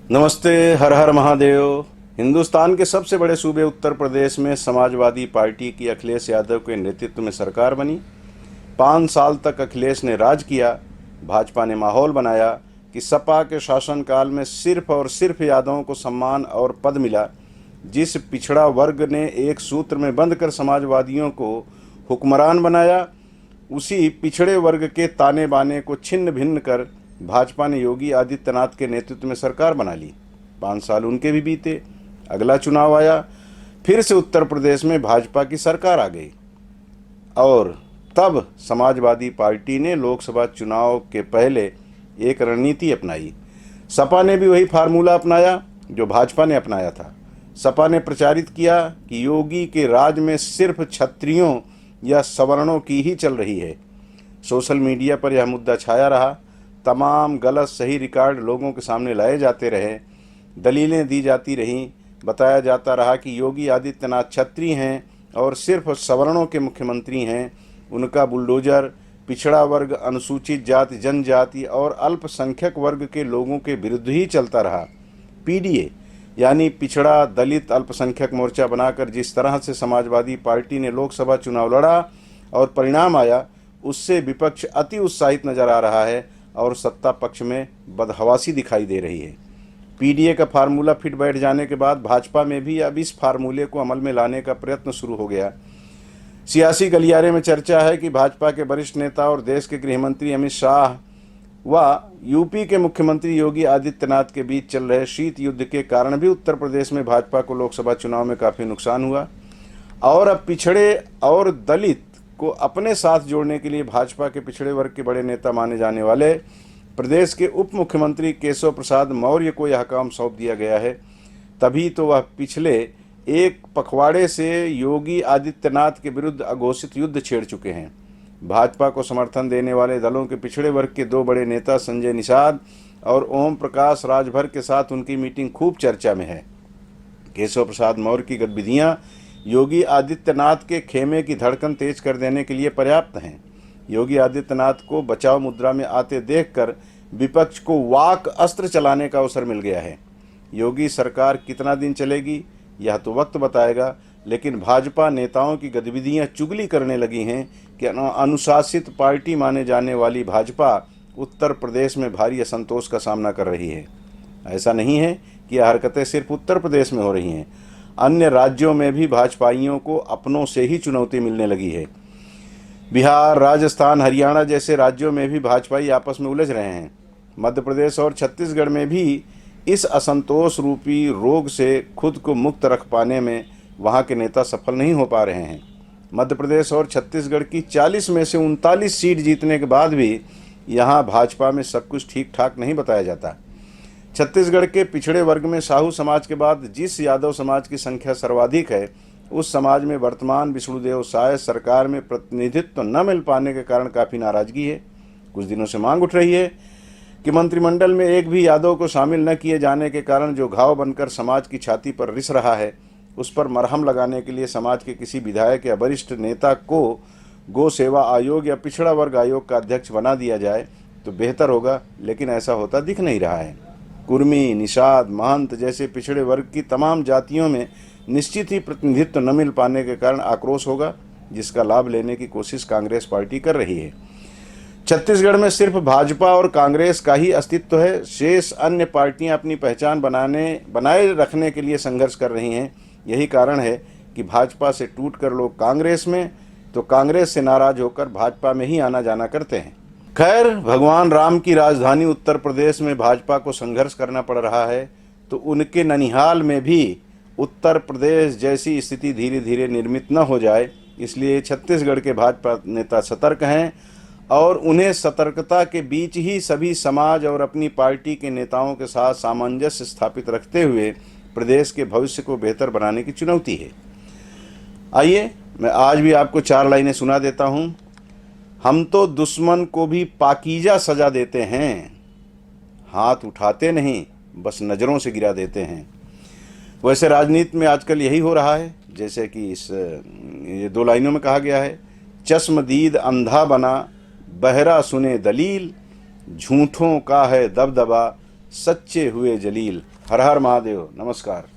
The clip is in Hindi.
नमस्ते। हर हर महादेव। हिंदुस्तान के सबसे बड़े सूबे उत्तर प्रदेश में समाजवादी पार्टी की अखिलेश यादव के नेतृत्व में सरकार बनी। 5 साल तक अखिलेश ने राज किया। भाजपा ने माहौल बनाया कि सपा के शासनकाल में सिर्फ और सिर्फ यादवों को सम्मान और पद मिला। जिस पिछड़ा वर्ग ने एक सूत्र में बंध कर समाजवादियों को हुक्मरान बनाया, उसी पिछड़े वर्ग के ताने बाने को छिन्न भिन्न कर भाजपा ने योगी आदित्यनाथ के नेतृत्व में सरकार बना ली। 5 साल उनके भी बीते। अगला चुनाव आया, फिर से उत्तर प्रदेश में भाजपा की सरकार आ गई और तब समाजवादी पार्टी ने लोकसभा चुनाव के पहले एक रणनीति अपनाई। सपा ने भी वही फार्मूला अपनाया जो भाजपा ने अपनाया था। सपा ने प्रचारित किया कि योगी के राज में सिर्फ क्षत्रियों या सवर्णों की ही चल रही है। सोशल मीडिया पर यह मुद्दा छाया रहा। तमाम गलत सही रिकॉर्ड लोगों के सामने लाए जाते रहे, दलीलें दी जाती रहीं, बताया जाता रहा कि योगी आदित्यनाथ क्षत्रिय हैं और सिर्फ सवर्णों के मुख्यमंत्री हैं। उनका बुलडोजर पिछड़ा वर्ग, अनुसूचित जाति, जनजाति और अल्पसंख्यक वर्ग के लोगों के विरुद्ध ही चलता रहा। पीडीए यानी पिछड़ा दलित अल्पसंख्यक मोर्चा बनाकर जिस तरह से समाजवादी पार्टी ने लोकसभा चुनाव लड़ा और परिणाम आया, उससे विपक्ष अति उत्साहित नजर आ रहा है और सत्ता पक्ष में बदहवासी दिखाई दे रही है। पीडीए का फार्मूला फिट बैठ जाने के बाद भाजपा में भी अब इस फार्मूले को अमल में लाने का प्रयत्न शुरू हो गया। सियासी गलियारे में चर्चा है कि भाजपा के वरिष्ठ नेता और देश के गृह मंत्री अमित शाह व यूपी के मुख्यमंत्री योगी आदित्यनाथ के बीच चल रहे शीत युद्ध के कारण भी उत्तर प्रदेश में भाजपा को लोकसभा चुनाव में काफ़ी नुकसान हुआ और अब पिछड़े और दलित को अपने साथ जोड़ने के लिए भाजपा के पिछड़े वर्ग के बड़े नेता माने जाने वाले प्रदेश के उप मुख्यमंत्री केशव प्रसाद मौर्य को यह काम सौंप दिया गया है। तभी तो वह पिछले एक पखवाड़े से योगी आदित्यनाथ के विरुद्ध अघोषित युद्ध छेड़ चुके हैं। भाजपा को समर्थन देने वाले दलों के पिछड़े वर्ग के दो बड़े नेता संजय निषाद और ओम प्रकाश राजभर के साथ उनकी मीटिंग खूब चर्चा में है। केशव प्रसाद मौर्य की गतिविधियां योगी आदित्यनाथ के खेमे की धड़कन तेज कर देने के लिए पर्याप्त हैं। योगी आदित्यनाथ को बचाव मुद्रा में आते देखकर विपक्ष को वाक अस्त्र चलाने का अवसर मिल गया है। योगी सरकार कितना दिन चलेगी यह तो वक्त बताएगा, लेकिन भाजपा नेताओं की गतिविधियां चुगली करने लगी हैं कि अनुशासित पार्टी माने जाने वाली भाजपा उत्तर प्रदेश में भारी असंतोष का सामना कर रही है। ऐसा नहीं है कि यह हरकतें सिर्फ उत्तर प्रदेश में हो रही हैं, अन्य राज्यों में भी भाजपाइयों को अपनों से ही चुनौती मिलने लगी है। बिहार, राजस्थान, हरियाणा जैसे राज्यों में भी भाजपाई आपस में उलझ रहे हैं। मध्य प्रदेश और छत्तीसगढ़ में भी इस असंतोष रूपी रोग से खुद को मुक्त रख पाने में वहां के नेता सफल नहीं हो पा रहे हैं। मध्य प्रदेश और छत्तीसगढ़ की 40 में से 39 सीट जीतने के बाद भी यहां भाजपा में सब कुछ ठीक ठाक नहीं बताया जाता। छत्तीसगढ़ के पिछड़े वर्ग में साहू समाज के बाद जिस यादव समाज की संख्या सर्वाधिक है, उस समाज में वर्तमान विष्णुदेव साय सरकार में प्रतिनिधित्व न मिल पाने के कारण काफ़ी नाराजगी है। कुछ दिनों से मांग उठ रही है कि मंत्रिमंडल में एक भी यादव को शामिल न किए जाने के कारण जो घाव बनकर समाज की छाती पर रिस रहा है, उस पर मरहम लगाने के लिए समाज के किसी विधायक या वरिष्ठ नेता को गौ सेवा आयोग या पिछड़ा वर्ग आयोग का अध्यक्ष बना दिया जाए तो बेहतर होगा, लेकिन ऐसा होता दिख नहीं रहा है। कुर्मी, निषाद, महंत जैसे पिछड़े वर्ग की तमाम जातियों में निश्चित ही प्रतिनिधित्व न मिल पाने के कारण आक्रोश होगा, जिसका लाभ लेने की कोशिश कांग्रेस पार्टी कर रही है। छत्तीसगढ़ में सिर्फ भाजपा और कांग्रेस का ही अस्तित्व है। शेष अन्य पार्टियां अपनी पहचान बनाए रखने के लिए संघर्ष कर रही हैं। यही कारण है कि भाजपा से टूटकर लोग कांग्रेस में, तो कांग्रेस से नाराज होकर भाजपा में ही आना जाना करते हैं। खैर, भगवान राम की राजधानी उत्तर प्रदेश में भाजपा को संघर्ष करना पड़ रहा है, तो उनके ननिहाल में भी उत्तर प्रदेश जैसी स्थिति धीरे धीरे निर्मित न हो जाए, इसलिए छत्तीसगढ़ के भाजपा नेता सतर्क हैं और उन्हें सतर्कता के बीच ही सभी समाज और अपनी पार्टी के नेताओं के साथ सामंजस्य स्थापित रखते हुए प्रदेश के भविष्य को बेहतर बनाने की चुनौती है। आइए मैं आज भी आपको 4 लाइनें सुना देता हूँ। हम तो दुश्मन को भी पाकीज़ा सजा देते हैं, हाथ उठाते नहीं बस नज़रों से गिरा देते हैं। वैसे राजनीति में आजकल यही हो रहा है, जैसे कि ये 2 लाइनों में कहा गया है, चश्मदीद अंधा बना, बहरा सुने दलील, झूठों का है दबदबा, सच्चे हुए जलील। हर हर महादेव। नमस्कार।